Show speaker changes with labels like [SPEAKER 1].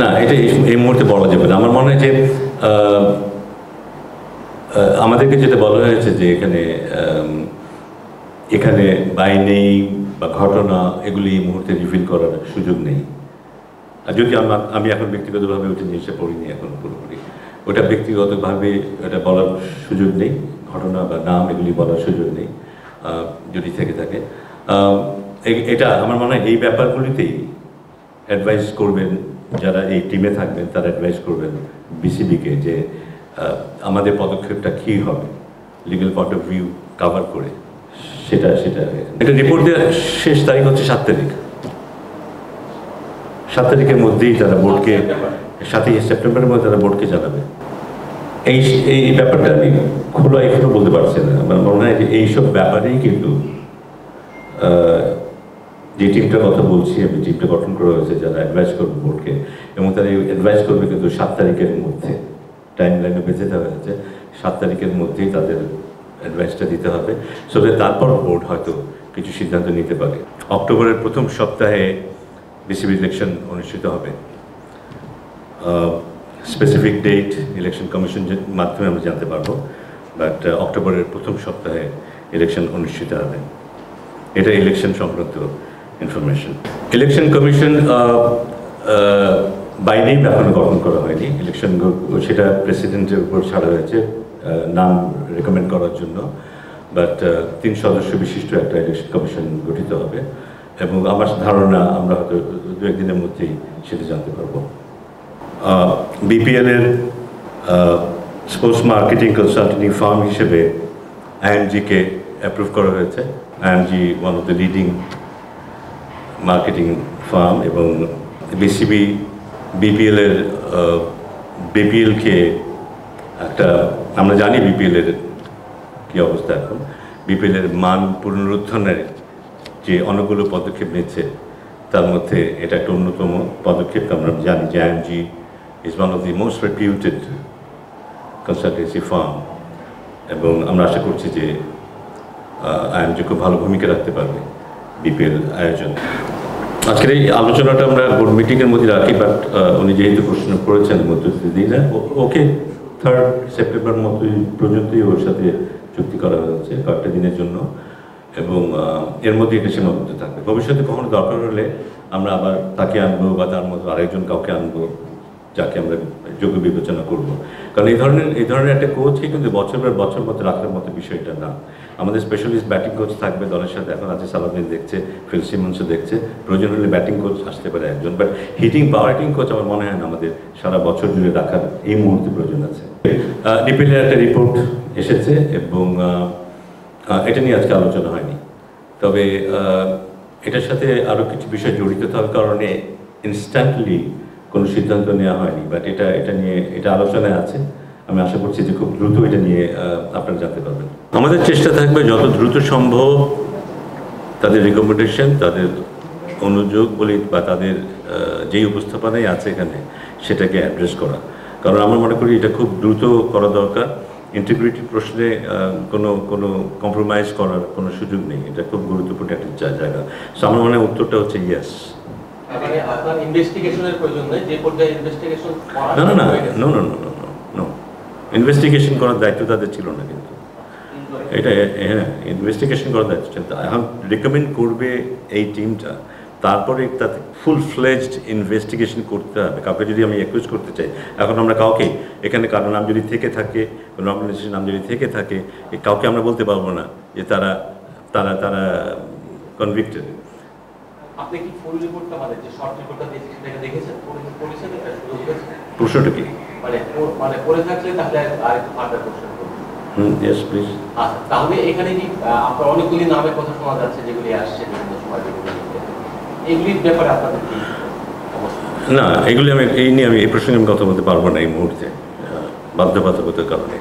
[SPEAKER 1] না, এটা এই মুহূর্তে বলা যাবে না। আমার মনে হয় যে আমাদেরকে যেটা বলা হয়েছে যে এখানে বাহিনী বা ঘটনা এগুলি এই মুহূর্তে রিভিল করার সুযোগ নেই। আর যদি আমি এখন ব্যক্তিগতভাবে ওটা জিনিসটা পড়িনি এখন পুরোপুরি, ওটা ব্যক্তিগতভাবে এটা বলার সুযোগ নেই, ঘটনা বা নাম এগুলি বলার সুযোগ নেই যদি থেকে থাকে। এটা আমার মনে হয় এই ব্যাপারগুলিতেই অ্যাডভাইস করবেন যারা এই টিমে থাকবেন, তারা অ্যাডভাইস করবেন বিসিবিকে যে আমাদের পদক্ষেপটা কী হবে legal point of view cover করে। সেটা এটা রিপোর্ট দেওয়ার শেষ তারিখ হচ্ছে 7 তারিখ। 7 তারিখের মধ্যেই তারা বোর্ডকে, 7ই সেপ্টেম্বরের মধ্যে তারা বোর্ডকে জানাবে। এই ব্যাপারটা আমি খোলা এখনো বলতে পারছি না। আমার মনে হয় যে এইসব ব্যাপারেই কিন্তু যে টিমটার কথা বলছি আমি, টিমটা গঠন করা হয়েছে যারা অ্যাডভাইস করবে বোর্ডকে, এবং তারা অ্যাডভাইস করবে কিন্তু 7 তারিখের মধ্যে। টাইম লাইনে বেঁধে দেওয়া হয়েছে 7 তারিখের মধ্যেই তাদের অ্যাডভাইসটা দিতে হবে। সো তারপর বোর্ড হয়তো কিছু সিদ্ধান্ত নিতে পারে। অক্টোবরের প্রথম সপ্তাহে বিসিবি ইলেকশন অনুষ্ঠিত হবে। স্পেসিফিক ডেট ইলেকশন কমিশনের মাধ্যমে আমরা জানতে পারবো, বাট অক্টোবরের প্রথম সপ্তাহে ইলেকশন অনুষ্ঠিত হবে। এটা ইলেকশন সংক্রান্ত ইনফরমেশন। ইলেকশন কমিশন বাইরেই এখনো গঠন করা হয়নি। ইলেকশন সেটা প্রেসিডেন্টের উপর ছাড়া হয়েছে নাম রেকমেন্ড করার জন্য, বাট 3 সদস্য বিশিষ্ট একটা ইলেকশন কমিশন গঠিত হবে, এবং আমার ধারণা আমরা হয়তো 2-1 দিনের মধ্যেই সেটা জানতে পারবো। বিপিএল-এর স্পোর্টস মার্কেটিং কনসালটেন্টিং ফার্ম হিসেবে আইএমজি-কে অ্যাপ্রুভ করা হয়েছে। IMG one of the leading marketing farm, এবং বিসিবি বিপিএলকে একটা, আমরা জানি বিপিএলের কী অবস্থা এখন, বিপিএলের মান পুনরুত্থানের যে অনেকগুলো পদক্ষেপ নিচ্ছে তার মধ্যে এটা একটা অন্যতম পদক্ষেপ। আমরা জানি যে IMG is one of the most reputed consultancy firm, এবং আমরা আশা করছি যে আইএমজি খুব ভালো ভূমিকা রাখতে পারবে বিপিএল আয়োজন। আজকের এই আলোচনাটা আমরা বোর্ড মিটিংয়ের মধ্যে রাখি, বাট উনি যেহেতু প্রশ্ন করেছেন মধ্যস্থিতি দিই না, ওকে 3 সেপ্টেম্বর পর্যন্তই ওর সাথে চুক্তি করা হয়েছে কয়েকটা দিনের জন্য, এবং এর মধ্যে এটা সীমাবদ্ধ থাকবে। ভবিষ্যতে কখনো দরকার হলে আমরা আবার তাকে আনবো বা তার মতো আরেকজন কাউকে আনবো যাকে আমরা যোগ্য বিবেচনা করব। কারণ এই ধরনের একটা কোচই কিন্তু বছর মতো রাখার মতো বিষয়টা না। আমাদের স্পেশালিস্ট ব্যাটিং কোচ থাকবে দলের সাথে, এখন আছে সালাউদ্দিন দেখছে, ফিল সিমন্সও দেখছে, প্রয়োজন হলে ব্যাটিং কোচ আসতে পারে একজন, বাট পাওয়ার হিটিং কোচ আমার মনে হয় না আমাদের সারা বছর জুড়ে রাখার এই মুহূর্তে প্রয়োজন আছে। ডিপিএলের একটা রিপোর্ট এসেছে, এবং এটা নিয়ে আজকে আলোচনা হয়নি, তবে এটার সাথে আরও কিছু বিষয় জড়িত থাকার কারণে ইনস্ট্যান্টলি কোনো সিদ্ধান্ত নেওয়া হয়নি, বাট এটা আলোচনায় আছে। আমি আশা করছি যে খুব দ্রুত এটা নিয়ে আপনারা জানতে পারবেন। আমাদের চেষ্টা থাকবে যত দ্রুত সম্ভব তাদের রিকমেন্ডেশন, তাদের অনুযোগ বলি বা তাদের যেই উপস্থাপনাই আছে এখানে সেটাকে অ্যাড্রেস করা, কারণ আমরা মনে করি এটা খুব দ্রুত করা দরকার। ইন্টিগ্রিটি প্রশ্নে কোনো কম্প্রোমাইজ করার কোনো সুযোগ নেই, এটা খুব গুরুত্বপূর্ণ একটা জায়গা। সো আমার মনে হয় উত্তরটা হচ্ছে ইয়েস। না, ইনভেস্টিগেশন করার দায়িত্ব তাদের ছিল না, কিন্তু এটা ইনভেস্টিগেশন করার দায়িত্ব ছিল। এখন রিকমেন্ড করবে এই টিমটা, তারপরে তাতে ফুল ফ্লেজড ইনভেস্টিগেশন করতে হবে। কাউকে যদি আমি অ্যাকিউজ করতে চাই, এখন আমরা কাউকে এখানে কারো নাম যদি থেকে থাকে, কোনো অর্গানাইজেশনের নাম যদি থেকে থাকে, কাউকে আমরা বলতে পারবো না যে তারা তারা তারা কনভিক্টেড।
[SPEAKER 2] আপনি কি ফুল রিপোর্টটা, মানে যে শর্ট রিপোর্টটা দিয়েছেন সেটাকে দেখেছেন? পড়েছেন? এটা সুযোগ হয়েছে?
[SPEAKER 1] প্রশ্নটা কি?
[SPEAKER 2] মানে পড়ে থাকলে তাহলে আরেকটু ফার্দার প্রশ্ন করব।
[SPEAKER 1] Yes please.
[SPEAKER 2] আচ্ছা, তাহলে এখানে কি আপনার অনেকগুলি নামের কথা শোনা যাচ্ছে যেগুলি আসছে বিভিন্ন সময়, এগুলির ব্যাপারে আপনাদের কি অবস্থা?
[SPEAKER 1] না, এগুলি এই প্রসঙ্গে আমি কথা বলতে পারবো না এই মুহূর্তে, বাধ্যবাধকতার কারণে।